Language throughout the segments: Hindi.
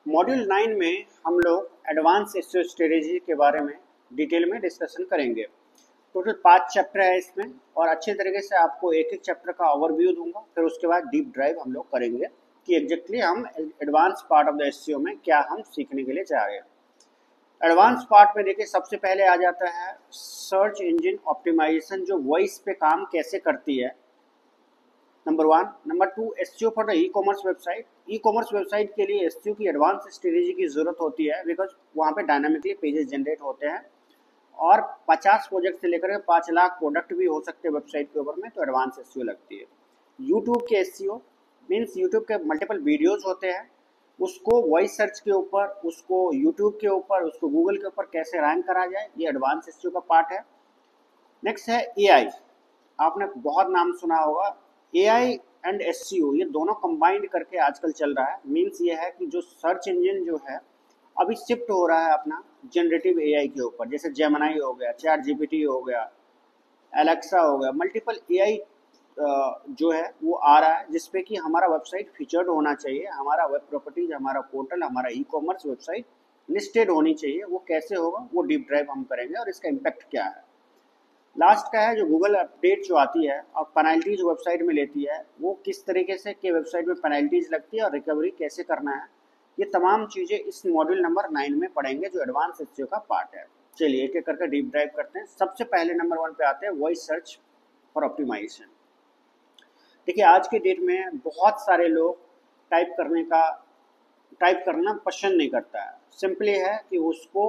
मॉड्यूल 9 में हम लोग एडवांस एसईओ स्ट्रेटेजी के बारे में डिटेल में डिस्कशन करेंगे। टोटल 5 चैप्टर है इसमें और अच्छे तरीके से आपको एक एक चैप्टर का ओवरव्यू दूंगा, फिर उसके बाद डीप ड्राइव हम लोग करेंगे कि एग्जैक्टली हम advance part of the SEO में क्या हम सीखने के लिए जा रहे हैं। एडवांस पार्ट में देखिए सबसे पहले आ जाता है सर्च इंजन ऑप्टिमाइजेशन, जो वॉइस पे काम कैसे करती है, number 1। Number 2, SEO for the e commerce website. E commerce website के लिए एसईओ की एडवांस स्ट्रेटेजी की जरूरत होती है, बिकॉज वहाँ पे डायनामिकली पेजेस जनरेट होते हैं और 50 प्रोजेक्ट से लेकर 5 लाख प्रोडक्ट भी हो सकते हैं वेबसाइट के ऊपर में, तो एडवांस एसईओ लगती है। यूट्यूब के एसईओ मीन्स यूट्यूब के मल्टीपल वीडियोज होते हैं, उसको वॉइस सर्च के ऊपर, उसको यूट्यूब के ऊपर, उसको गूगल के ऊपर कैसे रैंक करा जाए, ये एडवांस एसईओ का पार्ट है। नेक्स्ट है एआई। आपने बहुत नाम सुना होगा। एआई एंड एसईओ ये दोनों कंबाइंड करके आजकल चल रहा है। मीन्स ये है कि जो सर्च इंजन जो है अभी शिफ्ट हो रहा है अपना जनरेटिव एआई के ऊपर, जैसे जेमिनी हो गया, चैट जीपीटी हो गया, एलेक्सा हो गया, मल्टीपल एआई जो है वो आ रहा है, जिसपे कि हमारा वेबसाइट फीचर्ड होना चाहिए, हमारा वेब प्रॉपर्टीज, हमारा पोर्टल, हमारा ई कॉमर्स वेबसाइट लिस्टेड होनी चाहिए। वो कैसे होगा वो डीप ड्राइव हम करेंगे और इसका इम्पैक्ट क्या है। लास्ट का है जो गूगल अपडेट जो आती है और पेनल्टीज वेबसाइट में लेती है, वो किस तरीके से कि वेबसाइट में पेनल्टीज लगती है और रिकवरी कैसे करना है। ये तमाम चीज़ें इस मॉड्यूल नंबर 9 में पढ़ेंगे, जो एडवांस एसईओ का पार्ट है। चलिए एक एक करके डीप ड्राइव करते हैं। सबसे पहले नंबर 1 पे आते हैं वॉइस सर्च फॉर ऑप्टिमाइजेशन। देखिए आज के डेट में बहुत सारे लोग टाइप करना पसंद नहीं करता है। सिंपली है कि उसको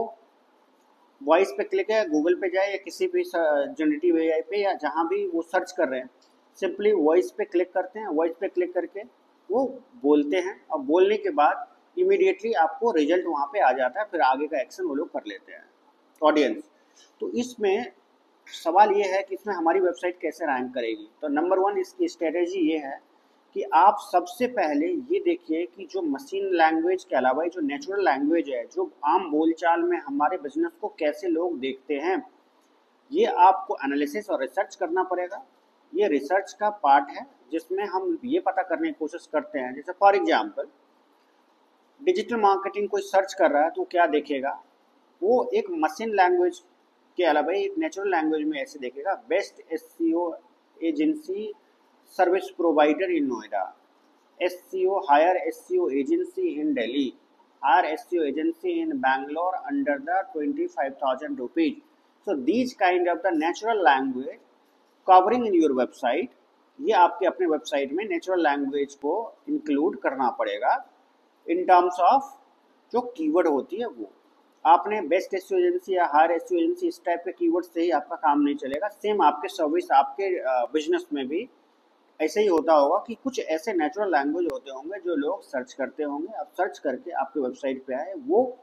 वॉइस पे क्लिक है, गूगल पे जाए या किसी भी जनरेटिव एआई पे या जहाँ भी वो सर्च कर रहे हैं, सिंपली वॉइस पे क्लिक करते हैं। वॉइस पे क्लिक करके वो बोलते हैं और बोलने के बाद इमीडिएटली आपको रिजल्ट वहाँ पे आ जाता है, फिर आगे का एक्शन वो लोग कर लेते हैं ऑडियंस। तो इसमें सवाल ये है कि इसमें हमारी वेबसाइट कैसे रैंक करेगी। तो नंबर 1 इसकी स्ट्रेटेजी ये है कि आप सबसे पहले ये देखिए कि जो मशीन लैंग्वेज के अलावा जो नेचुरल लैंग्वेज है, जो आम बोलचाल में हमारे बिजनेस को कैसे लोग देखते हैं, ये आपको एनालिसिस और रिसर्च करना पड़ेगा। ये रिसर्च का पार्ट है जिसमें हम ये पता करने की कोशिश करते हैं, जैसे फॉर एग्जांपल डिजिटल मार्केटिंग कोई सर्च कर रहा है तो क्या देखेगा, वो एक मशीन लैंग्वेज के अलावा एक नेचुरल लैंग्वेज में ऐसे देखेगा, best SEO agency service provider in Noida, SEO hire SEO agency in Delhi, hire SEO agency in Bangalore under the 25,000 rupees. So these kind of the natural language covering in your website, ये आपके अपने वेबसाइट में नेचुरल लैंग्वेज को इंक्लूड करना पड़ेगा इन टर्म्स ऑफ जो कीवर्ड होती है वो। आपने बेस्ट एसईओ एजेंसी या हायर एसईओ एजेंसी इस टाइप के कीवर्ड से ही आपका काम नहीं चलेगा। सेम आपके सर्विस, आपके बिजनेस में भी ऐसे ही होता होगा कि कुछ ऐसे नेचुरल लैंग्वेज होते होंगे जो लोग सर्च करते होंगे। अब सर्च करके आपके वेबसाइट पे आए, वो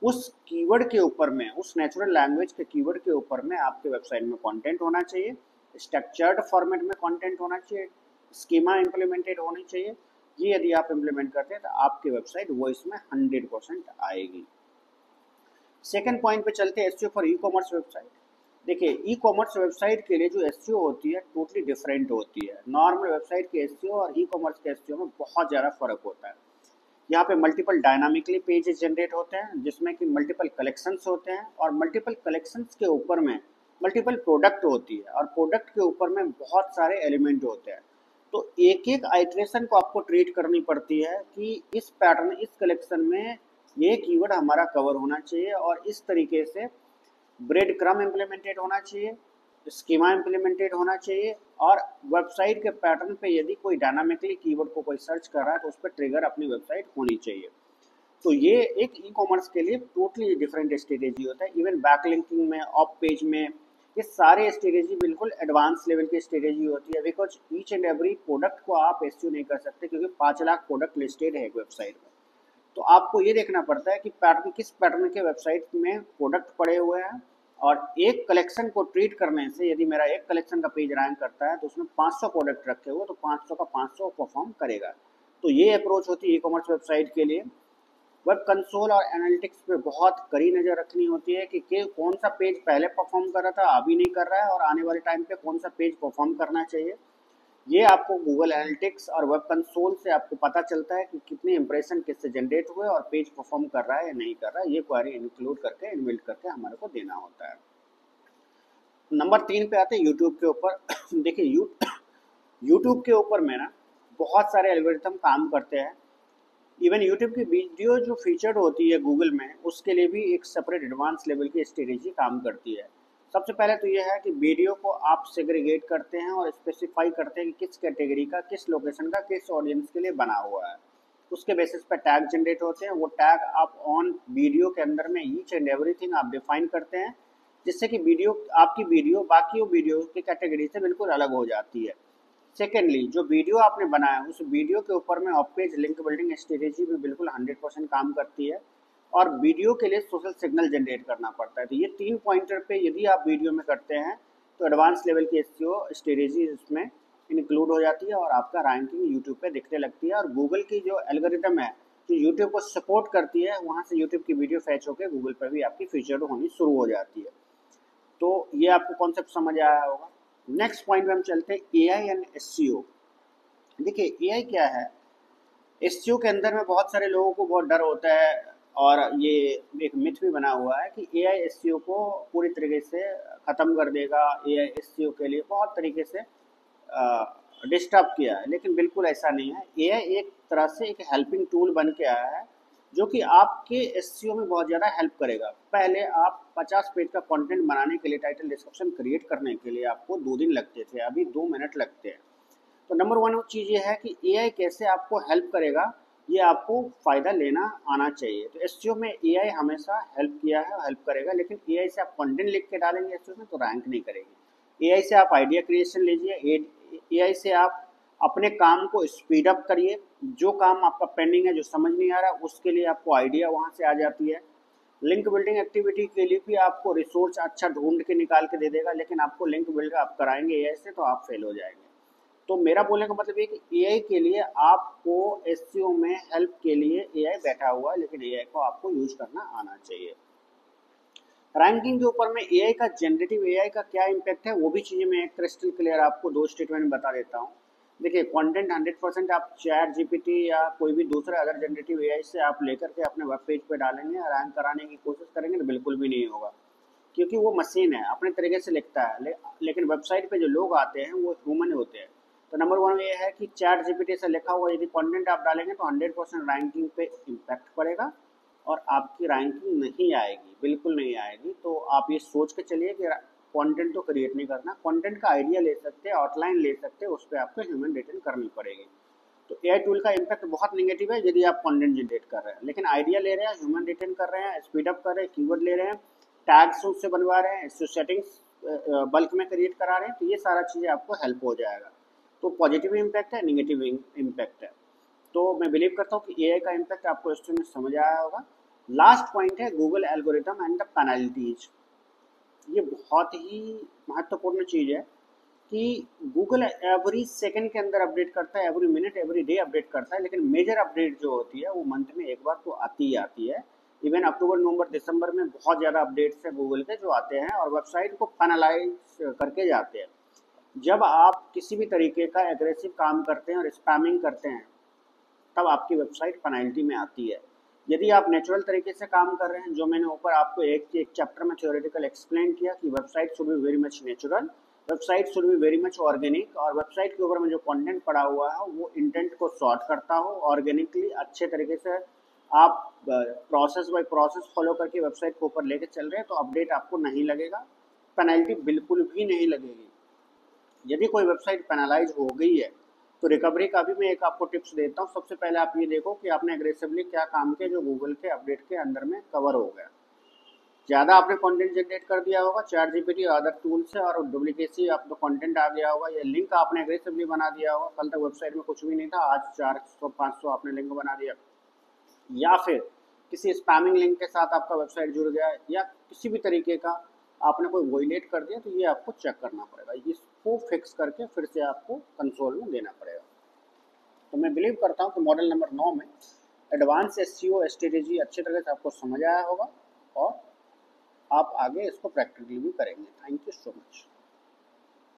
उस कीवर्ड के ऊपर में, उस नेचुरल लैंग्वेज के कीवर्ड के ऊपर में आपके वेबसाइट में कंटेंट होना चाहिए, स्ट्रक्चर्ड फॉर्मेट में कंटेंट होना चाहिए, स्कीमा इम्प्लीमेंटेड होनी चाहिए। ये यदि आप इम्प्लीमेंट करते हैं तो आपकी वेबसाइट वो इसमें 100% आएगी। सेकेंड पॉइंट पे चलते हैं, SEO for e commerce website. देखिए ई कॉमर्स वेबसाइट के लिए जो एसईओ होती है टोटली डिफरेंट होती है। नॉर्मल वेबसाइट के एसईओ और ई कॉमर्स के एसईओ में बहुत ज़्यादा फर्क होता है। यहाँ पे मल्टीपल डायनामिकली पेजेस जनरेट होते हैं, जिसमें कि मल्टीपल कलेक्शंस होते हैं और मल्टीपल कलेक्शंस के ऊपर में मल्टीपल प्रोडक्ट होती है और प्रोडक्ट के ऊपर में बहुत सारे एलिमेंट होते हैं। तो एक एक आइट्रेशन को आपको ट्रीट करनी पड़ती है कि इस पैटर्न, इस कलेक्शन में ये कीवर्ड हमारा कवर होना चाहिए और इस तरीके से ब्रेड क्रम इम्प्लीमेंटेड होना चाहिए, स्कीमा इम्प्लीमेंटेड होना चाहिए और वेबसाइट के पैटर्न पे यदि कोई डायनामिकली कीवर्ड को कोई सर्च कर रहा है तो उस पर ट्रिगर अपनी वेबसाइट होनी चाहिए। तो ये एक ई कॉमर्स के लिए टोटली डिफरेंट स्ट्रेटेजी होता है। इवन बैकलिंकिंग में, ऑफ पेज में, ये सारे स्ट्रेटेजी बिल्कुल एडवांस लेवल की स्ट्रेटेजी होती है, because each and every product को आप एसईओ नहीं कर सकते, क्योंकि 5 लाख प्रोडक्ट लिस्टेड है एक वेबसाइट में। तो आपको ये देखना पड़ता है कि पैटर्न, किस पैटर्न के वेबसाइट में प्रोडक्ट पड़े हुए हैं और एक कलेक्शन को ट्रीट करने से, यदि मेरा एक कलेक्शन का पेज रैंक करता है तो उसमें 500 प्रोडक्ट रखे हुए तो 500 का 500 परफॉर्म करेगा। तो ये अप्रोच होती है ई कॉमर्स वेबसाइट के लिए। वेब कंसोल और एनालिटिक्स पे बहुत कड़ी नज़र रखनी होती है कि कौन सा पेज पहले परफॉर्म कर रहा था, अभी नहीं कर रहा है, और आने वाले टाइम पे कौन सा पेज परफॉर्म करना चाहिए। ये आपको गूगल एनालिटिक्स और वेब कंसोल से आपको पता चलता है कि कितने इंप्रेशन किससे जनरेट हुए और पेज परफॉर्म कर रहा है या नहीं कर रहा है। ये क्वेरी इंक्लूड करके इनबिल्ट करके हमारे को देना होता है। नंबर 3 पे आते हैं यूट्यूब के ऊपर। देखिए यूट्यूब के ऊपर में ना बहुत सारे एल्गोरिथम काम करते हैं। इवन यूट्यूब की वीडियो जो फीचर्ड होती है गूगल में, उसके लिए भी एक सेपरेट एडवांस लेवल की स्ट्रेटेजी काम करती है। सबसे पहले तो यह है कि वीडियो को आप सेग्रीगेट करते हैं और स्पेसिफाई करते हैं कि किस कैटेगरी का, किस लोकेशन का, किस ऑडियंस के लिए बना हुआ है। उसके बेसिस पर टैग जनरेट होते हैं। वो टैग आप ऑन वीडियो के अंदर में ईच एंड एवरीथिंग आप डिफाइन करते हैं, जिससे कि वीडियो, आपकी वीडियो बाकी वीडियो की कैटेगरी से बिल्कुल अलग हो जाती है। सेकेंडली, जो वीडियो आपने बनाया उस वीडियो के ऊपर में of page link building strategy भी बिल्कुल 100% काम करती है। और वीडियो के लिए सोशल सिग्नल जनरेट करना पड़ता है। तो ये 3 पॉइंटर पे यदि आप वीडियो में करते हैं तो एडवांस लेवल की एसईओ स्ट्रेटेजी इसमें इंक्लूड हो जाती है और आपका रैंकिंग यूट्यूब पे दिखने लगती है। और गूगल की जो एल्गोरिदम है जो यूट्यूब को सपोर्ट करती है, वहाँ से यूट्यूब की वीडियो फैच होकर गूगल पर भी आपकी फीचर होनी शुरू हो जाती है। तो ये आपको कॉन्सेप्ट समझ आया होगा। नेक्स्ट पॉइंट पे हम चलते हैं एआई एंड एसईओ। देखिए एआई क्या है। एसईओ के अंदर में बहुत सारे लोगों को बहुत डर होता है और ये एक मिथ भी बना हुआ है कि एआई एसईओ को पूरी तरीके से ख़त्म कर देगा। एआई एसईओ के लिए बहुत तरीके से डिस्टर्ब किया है, लेकिन बिल्कुल ऐसा नहीं है। एआई एक तरह से एक हेल्पिंग टूल बन के आया है जो कि आपके एसईओ में बहुत ज़्यादा हेल्प करेगा। पहले आप 50 पेज का कंटेंट बनाने के लिए, टाइटल डिस्क्रिप्शन क्रिएट करने के लिए आपको 2 दिन लगते थे, अभी 2 मिनट लगते हैं। तो नंबर 1 चीज़ ये है कि एआई कैसे आपको हेल्प करेगा, ये आपको फ़ायदा लेना आना चाहिए। तो एसईओ में एआई हमेशा हेल्प किया है और हेल्प करेगा, लेकिन एआई से आप कंटेंट लिख के डालेंगे एसईओ में तो रैंक नहीं करेगी। एआई से आप आइडिया क्रिएशन लीजिए, एआई से आप अपने काम को स्पीड अप करिए। जो काम आपका पेंडिंग है, जो समझ नहीं आ रहा, उसके लिए आपको आइडिया वहाँ से आ जाती है। लिंक बिल्डिंग एक्टिविटी के लिए भी आपको रिसोर्स अच्छा ढूंढ के निकाल के दे देगा, लेकिन आपको लिंक बिल्ड आप कराएंगे एआई से तो आप फेल हो जाएंगे। तो मेरा बोलने का मतलब ये कि एआई के लिए आपको एसईओ में हेल्प के लिए एआई बैठा हुआ है, लेकिन एआई को आपको यूज करना आना चाहिए। रैंकिंग के ऊपर में एआई का, जनरेटिव एआई का क्या इम्पैक्ट है, वो भी चीज़ें मैं क्रिस्टल क्लियर आपको 2 स्टेटमेंट में बता देता हूँ। देखिए कंटेंट 100% आप चैट जीपीटी या कोई भी दूसरा अदर जनरेटिव एआई से आप लेकर के अपने वेब पेज पे डालेंगे, रैंक कराने की कोशिश करेंगे तो बिल्कुल भी नहीं होगा, क्योंकि वो मशीन है, अपने तरीके से लिखता है। लेकिन वेबसाइट पे जो लोग आते हैं वो ह्यूमन होते हैं। तो नंबर 1 ये है कि चैट जीपीटी से लिखा हुआ यदि कंटेंट आप डालेंगे तो 100% रैंकिंग पे इम्पैक्ट पड़ेगा और आपकी रैंकिंग नहीं आएगी, बिल्कुल नहीं आएगी। तो आप ये सोच के चलिए कि कंटेंट तो क्रिएट नहीं करना, कंटेंट का आइडिया ले सकते हैं, आउटलाइन ले सकते हैं, उस पर आपको ह्यूमन रिटर्न करनी पड़ेगी। तो एआई टूल का इम्पैक्ट बहुत नेगेटिव है यदि आप कंटेंट जनरेट कर रहे हैं, लेकिन आइडिया ले रहे हैं, ह्यूमन रिटर्न कर रहे हैं, स्पीड अप कर रहे हैं, कीवर्ड ले रहे हैं, टैग्स उससे बनवा रहे हैं, सेटिंग्स बल्क में क्रिएट करा रहे हैं, तो ये सारा चीज़ें आपको हेल्प हो जाएगा। तो पॉजिटिव इम्पैक्ट है, नेगेटिव इम्पैक्ट है। तो मैं बिलीव करता हूँ कि एआई का इम्पैक्ट आपको इस में समझ आया होगा। लास्ट पॉइंट है Google algorithm and the penalties. ये बहुत ही महत्वपूर्ण चीज़ है कि गूगल एवरी सेकंड के अंदर अपडेट करता है, every minute every day update करता है, लेकिन मेजर अपडेट जो होती है वो मंथ में एक बार तो आती ही आती है। इवन अक्टूबर, नवंबर, दिसंबर में बहुत ज़्यादा अपडेट्स हैं गूगल के जो आते हैं और वेबसाइट को पेनलाइज करके जाते हैं। जब आप किसी भी तरीके का एग्रेसिव काम करते हैं और स्पैमिंग करते हैं तब आपकी वेबसाइट पेनल्टी में आती है। यदि आप नेचुरल तरीके से काम कर रहे हैं, जो मैंने ऊपर आपको एक चैप्टर में थ्योरेटिकल एक्सप्लेन किया कि website should be very much natural, website should be very much organic, और वेबसाइट के ऊपर में जो कंटेंट पड़ा हुआ है वो इंटेंट को सॉर्ट करता हो ऑर्गेनिकली, अच्छे तरीके से आप प्रोसेस बाय प्रोसेस फॉलो करके वेबसाइट के ऊपर लेके चल रहे हैं तो अपडेट आपको नहीं लगेगा, पेनल्टी बिल्कुल भी नहीं लगेगी। यदि कोई वेबसाइट पेनलाइज हो गई है तो रिकवरी का भी मैं एक आपको टिप्स देता हूँ। सबसे पहले आप ये देखो कि आपने एग्रेसिवली क्या काम किया जो गूगल के अपडेट के अंदर में कवर हो गया। ज़्यादा आपने कंटेंट जनरेट कर दिया होगा चैट जीपीटी और अदर टूल से और डुप्लीकेसी आपका कंटेंट आ गया होगा, या लिंक आपने एग्रेसिवली बना दिया होगा, कल तक वेबसाइट में कुछ भी नहीं था, आज 400-500 आपने लिंक बना दिया, या फिर किसी स्पैमिंग लिंक के साथ आपका वेबसाइट जुड़ गया, या किसी भी तरीके का आपने कोई वॉयलेट कर दिया, तो ये आपको चेक करना पड़ेगा। इसको फिक्स करके फिर से आपको कंसोल में देना पड़ेगा। तो मैं बिलीव करता हूँ कि मॉडल नंबर 9 में एडवांस एसईओ स्ट्रेटेजी अच्छे तरह से आपको समझ आया होगा और आप आगे इसको प्रैक्टिकली भी करेंगे। Thank you so much.